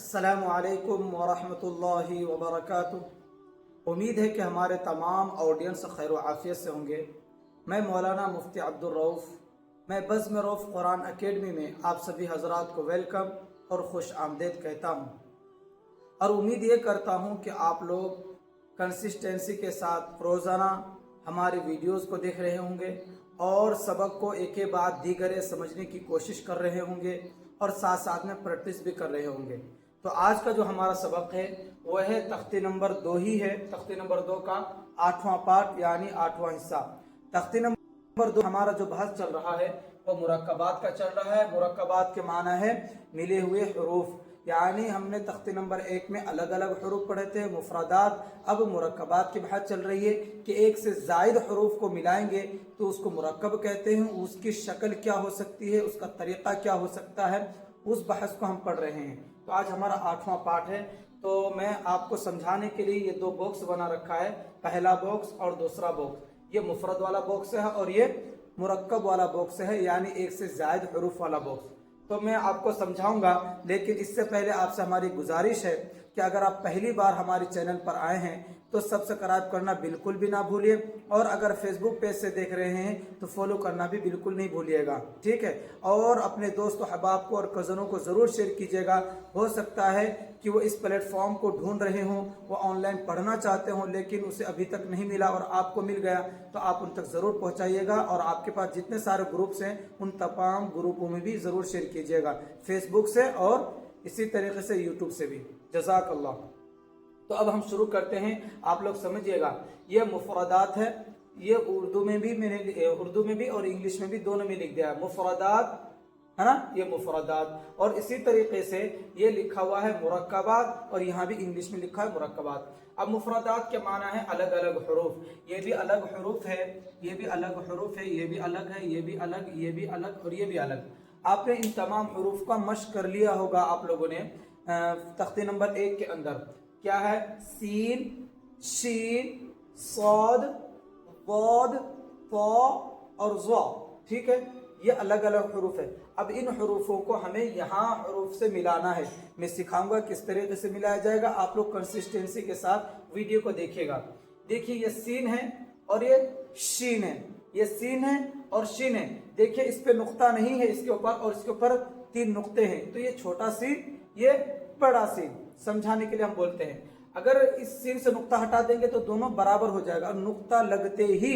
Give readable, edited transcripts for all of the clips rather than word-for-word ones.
अस्सलामु अलैकुम वरहमतुल्लाहि वबरकातुह। उम्मीद है कि हमारे तमाम ऑडियंस खैर आफियत से होंगे। मैं मौलाना मुफ्ती अब्दुल रऊफ़, मैं बज़्म रऊफ़ कुरान अकेडमी में आप सभी हजरात को वेलकम और खुश आमदीद कहता हूँ और उम्मीद ये करता हूँ कि आप लोग कंसिस्टेंसी के साथ रोज़ाना हमारे वीडियोस को देख रहे होंगे और सबक को एक के बाद दीगरे समझने की कोशिश कर रहे होंगे और साथ साथ में प्रैक्टिस भी कर रहे होंगे। तो आज का जो हमारा सबक है वह है तख्ती नंबर 2 ही है। तख्ती नंबर 2 का 8वां पार्ट यानी 8वां हिस्सा। तख्ती नंबर 2 हमारा जो बहस चल रहा है वो मुरक्कबात का चल रहा है। मुरक्कबात के माना है मिले हुए हरूफ, यानी हमने तख्ती नंबर 1 में अलग अलग हरूफ पढ़े थे मुफरदात। अब मुरक्कबात की बात चल रही है कि एक से ज़ायद हरूफ को मिलाएंगे तो उसको मुरक्कब कहते हैं। उसकी शक्ल क्या हो सकती है, उसका तरीक़ा क्या हो सकता है, उस बहस को हम पढ़ रहे हैं। तो आज हमारा 8वां पार्ट है। तो मैं आपको समझाने के लिए ये 2 बॉक्स बना रखा है, पहला बॉक्स और दूसरा बॉक्स। ये मुफरद वाला बॉक्स है और ये मुरक्कब वाला बॉक्स है, यानी एक से ज़ायद हरूफ वाला बॉक्स। तो मैं आपको समझाऊंगा, लेकिन इससे पहले आपसे हमारी गुजारिश है कि अगर आप पहली बार हमारे चैनल पर आए हैं तो सब्सक्राइब करना बिल्कुल भी ना भूलिए और अगर फेसबुक पेज से देख रहे हैं तो फॉलो करना भी बिल्कुल नहीं भूलिएगा, ठीक है। और अपने दोस्तों अहबाब को और कज़नों को ज़रूर शेयर कीजिएगा। हो सकता है कि वो इस प्लेटफॉर्म को ढूंढ रहे हों, वो ऑनलाइन पढ़ना चाहते हों लेकिन उसे अभी तक नहीं मिला और आपको मिल गया, तो आप उन तक ज़रूर पहुँचाइएगा। और आपके पास जितने सारे ग्रुप्स हैं उन तमाम ग्रुपों में भी ज़रूर शेयर कीजिएगा, फेसबुक से और इसी तरीके से यूट्यूब से भी। जज़ाकल्लाह। तो अब हम शुरू करते हैं। आप लोग समझिएगा, ये मुफरदात है। ये उर्दू में भी और इंग्लिश में भी दोनों में लिख दिया है मुफरदात, है ना, ये मुफरदात। और इसी तरीके से ये लिखा हुआ है मुरक्कबात और यहाँ भी इंग्लिश में लिखा है मुरक्कबात। अब मुफरदात के माना है अलग अलग हरूफ। ये भी अलग हरूफ है, ये भी अलग हरूफ है, ये भी अलग है, ये भी अलग, ये भी अलग और ये भी अलग। आपने इन तमाम हरूफ का मश्क कर लिया होगा आप लोगों ने तख्ती नंबर 1 के अंदर। क्या है? सीन, शीन, सौद, वोद, तो और ज़ा, ठीक है। ये अलग अलग हरूफ है। अब इन हरूफों को हमें यहाँ हरूफ से मिलाना है। मैं सिखाऊंगा किस तरीके से मिलाया जाएगा। आप लोग कंसिस्टेंसी के साथ वीडियो को देखिएगा। देखिए, ये सीन है और ये शीन है, ये सीन है और शीन है। देखिए, इस पे नुक्ता नहीं है इसके ऊपर और इसके ऊपर 3 नुक्ते हैं। तो ये छोटा सीन, ये बड़ा सीन, समझाने के लिए हम बोलते हैं। अगर इस सीन से नुक्ता हटा देंगे तो दोनों बराबर हो जाएगा और नुक्ता लगते ही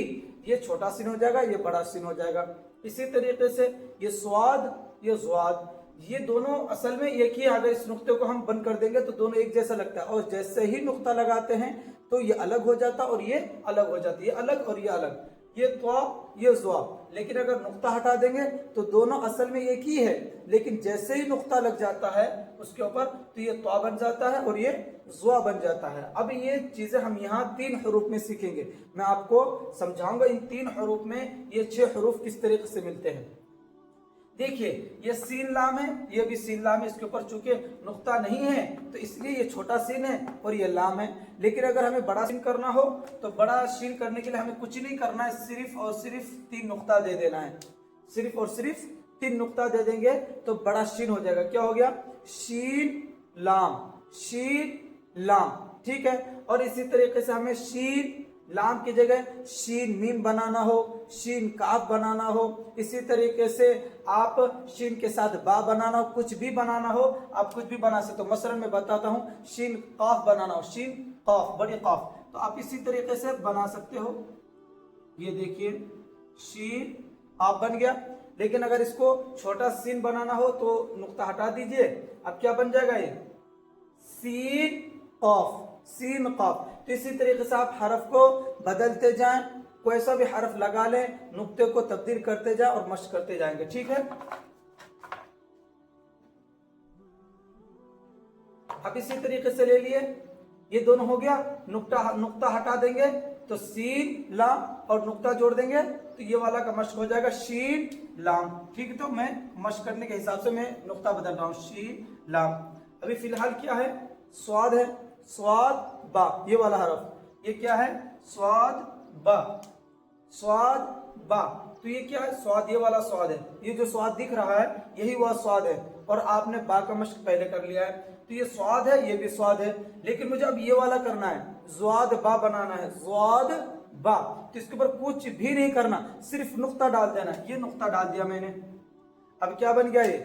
ये छोटा सीन हो जाएगा, ये बड़ा सीन हो जाएगा। इसी तरीके से ये स्वाद, ये ज़्वाद, ये दोनों असल में एक ही। अगर इस नुक्ते को हम बंद कर देंगे तो दोनों एक जैसा लगता है और जैसे ही नुक्ता लगाते हैं तो ये अलग हो जाता और ये अलग हो जाती है, ये अलग और ये अलग, ये त्वा, ये ज़्वा। लेकिन अगर नुक्ता हटा देंगे तो दोनों असल में एक ही है, लेकिन जैसे ही नुक्ता लग जाता है उसके ऊपर तो ये त्वा बन जाता है और ये ज़्वा बन जाता है। अब ये चीज़ें हम यहाँ 3 हरूफ में सीखेंगे। मैं आपको समझाऊंगा इन 3 हरूफ में ये 6 हरूफ किस तरीके से मिलते हैं। देखिए, ये सीन लाम है, ये भी सीन लाम है। इसके ऊपर चूंकि नुक्ता नहीं है तो इसलिए ये छोटा सीन है और ये लाम है। लेकिन अगर हमें बड़ा सीन करना हो तो बड़ा सीन करने के लिए हमें कुछ नहीं करना है, सिर्फ और सिर्फ 3 नुक्ता दे देना है। सिर्फ और सिर्फ 3 नुक्ता दे देंगे तो बड़ा शीन हो जाएगा। क्या हो गया? शीन लाम, शीन लाम, ठीक है। और इसी तरीके से हमें शीन लाम की जगह शीन मीम बनाना हो, शीन काफ बनाना हो, इसी तरीके से आप शीन के साथ बा बनाना हो, कुछ भी बनाना हो आप कुछ भी बना सकते हो। मसलन मैं बताता हूँ, शीन काफ बनाना हो, शीन काफ, बड़ी काफ, तो आप इसी तरीके से बना सकते हो। ये देखिए, शीन आप बन गया। लेकिन अगर इसको छोटा सीन बनाना हो तो नुक्ता हटा दीजिए। अब क्या बन जाएगा? ये सीन काफ, सीन काफ। तो इसी तरीके से आप हरफ को बदलते जाएं, कोई सा भी हरफ लगा लें, नुक्ते को तब्दील करते जाएं और मश्क करते जाएंगे, ठीक है। अब इसी तरीके से ले लिए, ये दोनों हो गया। नुक्ता हटा देंगे तो सीन लाम और नुक्ता जोड़ देंगे तो ये वाला का मश्क हो जाएगा शीन लाम, ठीक है। तो मैं मश्क करने के हिसाब से मैं नुक्ता बदल रहा हूँ, शीन लाम। अभी फिलहाल क्या है? स्वाद है, स्वाद बा, ये वाला हरफ, ये क्या है? स्वाद बा, स्वाद बा। तो ये क्या है? स्वाद, ये वाला स्वाद है। ये जो स्वाद दिख रहा है यही वह स्वाद है। और आपने बा का मश्क पहले कर लिया है, तो ये स्वाद है, ये भी स्वाद है, लेकिन मुझे अब ये वाला करना है, ज़्वाद बा बनाना है, ज़्वाद बा। तो इसके ऊपर कुछ भी नहीं करना, सिर्फ नुक्ता डाल देना। ये नुक्ता डाल दिया मैंने, अब क्या बन गया, ये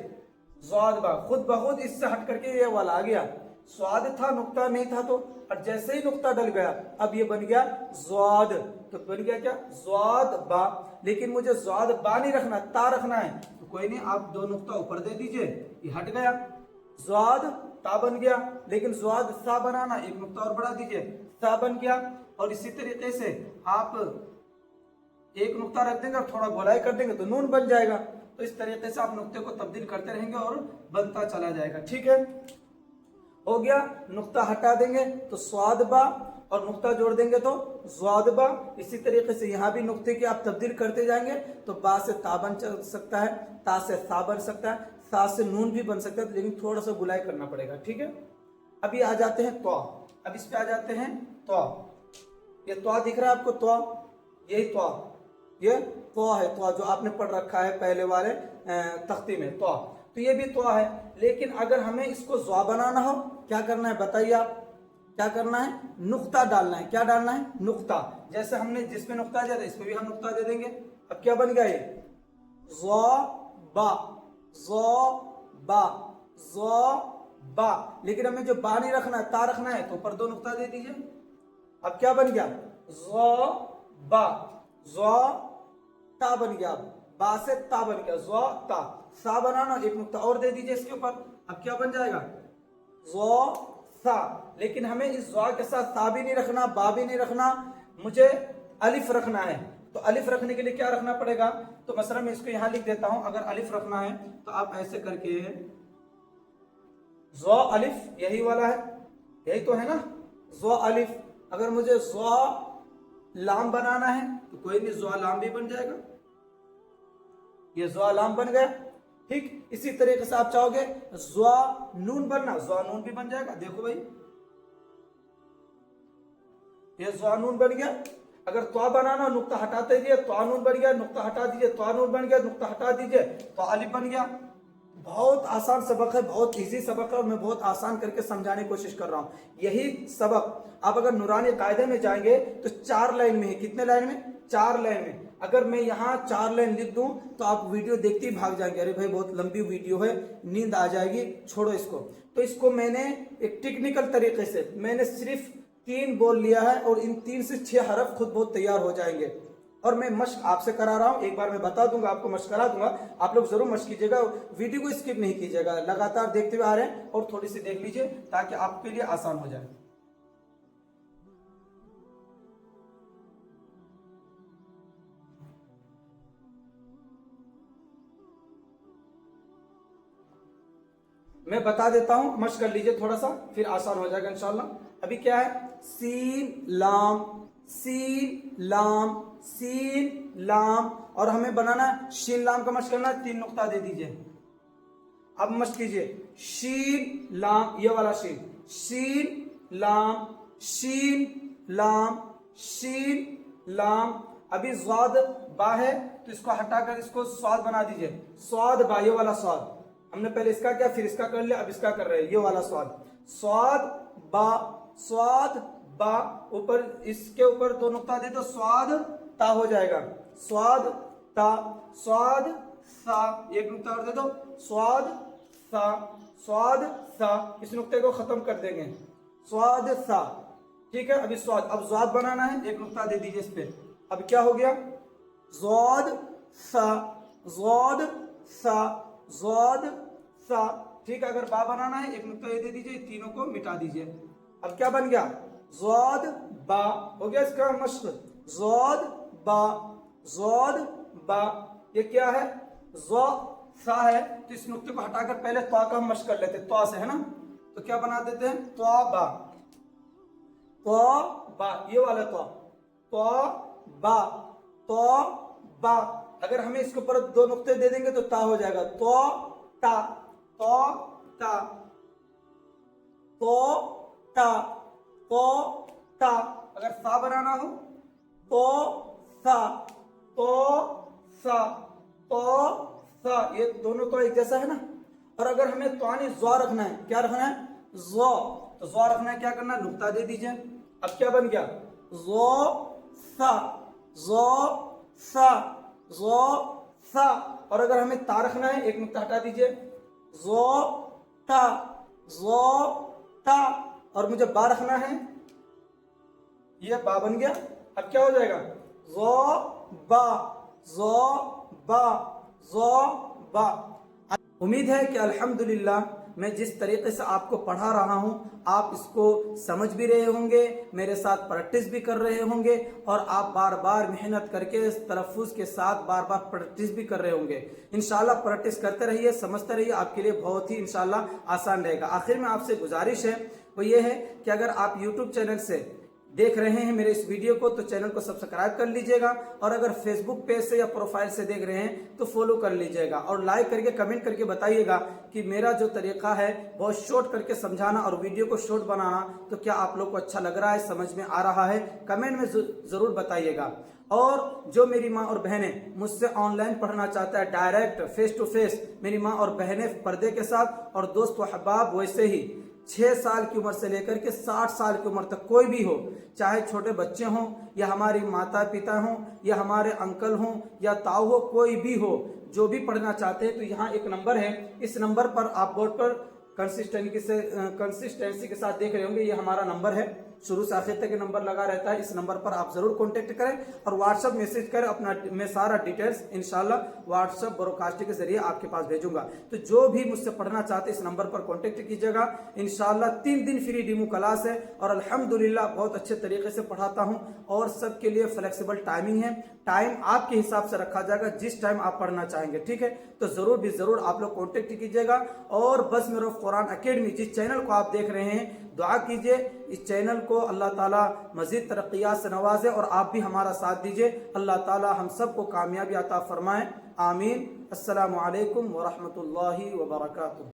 ज़्वाद बा। खुद ब खुद इससे हट करके ये वाला आ गया, स्वाद था नुक्ता नहीं था, तो और जैसे ही नुक्ता डल गया अब ये बन गया ज़्वाद। तो बन गया क्या, ज़्वाद बा। लेकिन मुझे ज़्वाद बा नहीं रखना, ता रखना है, तो कोई नहीं, आप दो नुक्ता ऊपर दे दीजिए, ये हट गया, ज़्वाद ता बन गया। लेकिन ज़्वाद सा बनाना, एक नुक्ता और बढ़ा दीजिए, सा बन गया। और इसी तरीके से आप एक नुक्ता रख देंगे और थोड़ा गोलाई कर देंगे तो नून बन जाएगा। तो इस तरीके से आप नुक्ते को तब्दील करते रहेंगे और बनता चला जाएगा। ठीक है, हो गया। नुक्ता हटा देंगे तो स्वाद बा, और नुक्ता जोड़ देंगे तो ज़्वाद बा। इसी तरीके से यहाँ भी नुक्ते की आप तब्दील करते जाएंगे तो बा से ता बन सकता है, ता से सा बन सकता है, सा से नून भी बन सकता है, लेकिन थोड़ा सा गुलाई करना पड़ेगा। ठीक है, अभी आ जाते हैं त्वा। अब इस पे आ जाते हैं त्वा। ये त्वा दिख रहा है आपको, त्वा, यही त्वा, ये त्वा है, त्वा जो आपने पढ़ रखा है पहले वाले तख्ती में, त्वा। तो ये भी त्वा है, लेकिन अगर हमें इसको ज़्वा बनाना हो, क्या करना है बताइए आप, क्या करना है, नुक्ता डालना है। क्या डालना है, नुक्ता। जैसे हमने जिसमें नुक्ता दिया था इसमें भी हम नुक्ता दे देंगे। अब क्या बन गया, ये ज़्वा बा, ज़्वा बा, ज़्वा बा। लेकिन हमें जो बा नहीं रखना है, ता रखना है, तो ऊपर दो नुक्ता दे दीजिए। अब क्या बन गया, ज़्वा बा, ज़्वा ता बन गया, बा से ता बन गया, ज़्वा ता। सा बनाना, एक नुक्ता और दे दीजिए इसके ऊपर। अब क्या बन जाएगा, ज़्वा सा। लेकिन हमें इस ज़्वा के साथ सा भी नहीं रखना, बा भी नहीं रखना, मुझे अलिफ रखना है। तो अलिफ रखने के लिए क्या रखना पड़ेगा, तो मसलन मैं इसको यहां लिख देता हूं। अगर अलिफ रखना है तो आप ऐसे करके, ज़्वा अलिफ यही वाला है, यही तो है ना, ज़्वा अलिफ। अगर मुझे ज़्वा लाम बनाना है तो कोई नहीं, ज़्वा लाम भी बन जाएगा, ये ज़्वा लाम बन गया। ठीक, इसी तरीके से आप चाहोगे ज़्वा नून बनना, ज़्वा नून भी बन जाएगा। देखो भाई, ये ज़्वा नून बन गया। अगर त्वा बनाना, नुक्ता हटाते दीजिए, त्वा नून बन गया, नुक्ता हटा दीजिए, त्वा नून बन गया, नुक्ता हटा दीजिए, तो अलिफ बन गया। बहुत आसान सबक है, बहुत इजी सबक है, और मैं बहुत आसान करके समझाने की कोशिश कर रहा हूँ। यही सबक आप अगर नूरानी कायदे में जाएंगे तो 4 लाइन में है। कितने लाइन में, 4 लाइन में। अगर मैं यहाँ 4 लाइन लिख दूं तो आप वीडियो देखते ही भाग जाएंगे, अरे भाई बहुत लंबी वीडियो है, नींद आ जाएगी, छोड़ो इसको। तो इसको मैंने एक टेक्निकल तरीके से, मैंने सिर्फ 3 बोल लिया है, और इन 3 से 6 हरफ खुद बहुत तैयार हो जाएंगे। और मैं मश्क आपसे करा रहा हूं, एक बार मैं बता दूंगा आपको, मश्क करा दूंगा, आप लोग जरूर मश्क कीजिएगा, वीडियो को स्किप नहीं कीजिएगा, लगातार देखते हुए आ रहे हैं, और थोड़ी सी देख लीजिए ताकि आपके लिए आसान हो जाए। मैं बता देता हूं, मश्क कर लीजिए थोड़ा सा, फिर आसान हो जाएगा इंशाल्लाह। अभी क्या है, सीन लाम, सीन लाम, सीन लाम, और हमें बनाना है शीन लाम का मश्क करना है, 3 नुक्ता दे दीजिए। अब मश्क कीजिए, शीन लाम, ये वाला शीन, शीन लाम, शीन लाम, शीन लाम। अभी ज़्वाद बा है तो इसको हटाकर इसको स्वाद बना दीजिए, स्वाद बा, ये वाला स्वाद। हमने पहले इसका किया, फिर इसका कर लिया, अब इसका कर रहे हैं, ये वाला स्वाद, स्वाद बा, स्वाद बा। ऊपर इसके ऊपर 2 नुक्ता दे दो, स्वाद ता हो जाएगा, स्वाद ता, स्वाद सा, 1 नुक्ता और दे दो, स्वाद सा, स्वाद सा। इस नुक्ते को खत्म कर देंगे, स्वाद सा। ठीक है, अभी स्वाद, अब स्वाद बनाना है, 1 नुक्ता दे दीजिए इस पे। अब क्या हो गया, ज़्वाद सा, ज़्वाद सा, ज़्वाद सा। ठीक है, अगर बा बनाना है, 1 नुक्ता ये दे दीजिए, तीनों को मिटा दीजिए। अब क्या बन गया, ज़्वाद बा, हो गया इसका मश्क, ज़्वाद बा, ज़्वाद बा। ये क्या है, ज़्वा सा है, तो इस नुक्ते को हटाकर पहले त्वा का हम मश्क कर लेते, त्वा से, है ना। तो क्या बना देते हैं, त्वा बा, त्वा बा, ये वाला त्वा, त्वा बा, त्वा बा। अगर हमें इसके ऊपर 2 नुक्ते दे देंगे तो ता हो जाएगा, त्वा ता, त्वा ता, त्वा ता, त्वा ता। अगर सा बनाना हो तो सा, तो सा, तो सा, ये दोनों तो एक जैसा है ना। اور اگر ہمیں توانی زو رکھنا ہے، کیا رکھنا ہے؟ زو. تو زو رکھنا ہے، کیا کرنا ہے؟ نقطہ دے دیجئے. اب کیا بن گیا؟ زو سا، زو سا، زو سا. اور اگر ہمیں تا رکھنا ہے، ایک نقطہ ہٹا دیجئے. زو تا، زو تا. اور مجھے با رکھنا ہے، یہ با بن گیا. اب کیا ہو جائے گا؟ زو با، زو با، زو با. امید ہے کہ الحمدللہ میں جس طریقے سے آپ کو پڑھا رہا ہوں آپ اس کو سمجھ بھی رہے ہوں گے، میرے ساتھ پریکٹس بھی کر رہے ہوں گے، اور آپ بار بار محنت کر کے تلفظ کے ساتھ بار بار پریکٹس بھی کر رہے ہوں گے. انشاءاللہ پریکٹس کرتے رہیے، سمجھتے رہیے، آپ کے لیے بہت ہی انشاءاللہ آسان رہے گا. آخر میں آپ سے گزارش ہے وہ یہ ہے کہ اگر آپ یوٹیوب چینل سے دیکھ رہے ہیں میرے اس ویڈیو کو تو چینل کو سبسکرائب کر لیجئے گا، اور اگر فیس بک پیج سے یا پروفائل سے دیکھ رہے ہیں تو فالو کر لیجئے گا، اور لائک کر کے کمنٹ کر کے بتائیے گا کہ میرا جو طریقہ ہے بہت شارٹ کر کے سمجھانا اور ویڈیو کو شارٹ بنانا، تو کیا آپ لوگ کو اچھا لگ رہا ہے، سمجھ میں آ رہا ہے؟ کمنٹ میں ضرور بتائیے گا. اور جو میری ماں اور بہنیں مجھ سے آن لائن پڑھنا چاہتا ہے، ڈائریکٹ فیس ٹو فیس، میری ماں اور بہنیں پردے کے ساتھ، اور دوست و احباب ویسے ہی 6 سال کی عمر سے لے کر کے 60 سال کی عمر تک کوئی بھی ہو، چاہے چھوٹے بچے ہوں یا ہماری ماتا پتا ہوں یا ہمارے انکل ہوں یا تاؤ ہو، کوئی بھی ہو جو بھی پڑھنا چاہتے ہیں، تو یہاں ایک نمبر ہے، اس نمبر پر آپ بورڈ پر کنسسٹنسی کے ساتھ دیکھ رہے ہوں گے، یہ ہمارا نمبر ہے، شروع سے آخر تک یہ نمبر لگا رہتا ہے. اس نمبر پر آپ ضرور کانٹیکٹ کریں اور واٹس ایپ میسج کریں. میں سارا ڈیٹیلز انشاءاللہ واٹس ایپ براڈکاسٹ کے ذریعے آپ کے پاس بھیجوں گا. تو جو بھی مجھ سے پڑھنا چاہتے اس نمبر پر کانٹیکٹ کیجیے گا. انشاءاللہ 3 دن فری ڈیمو کلاس ہے، اور الحمدللہ بہت اچھے طریقے سے پڑھاتا ہوں، اور سب کے لیے فلیکسیبل ٹائمنگ ہے. ٹائم آپ کے حساب سے رکھا جائے گا جس ٹائم آپ پڑھنا چاہیں گے، ٹھیک ہے؟ تو ضرور بھی ضرور آپ لوگ کانٹیکٹ کیجیے گا. اور بس میرا قرآن اکیڈمی جس چینل کو آپ دیکھ رہے ہیں، دعا کیجیے اس چینل کو اللہ تعالیٰ مزید ترقیات سے نوازے، اور آپ بھی ہمارا ساتھ دیجیے. اللہ تعالیٰ ہم سب کو کامیابی عطا فرمائے، آمین. السلام علیکم ورحمۃ اللہ وبرکاتہ.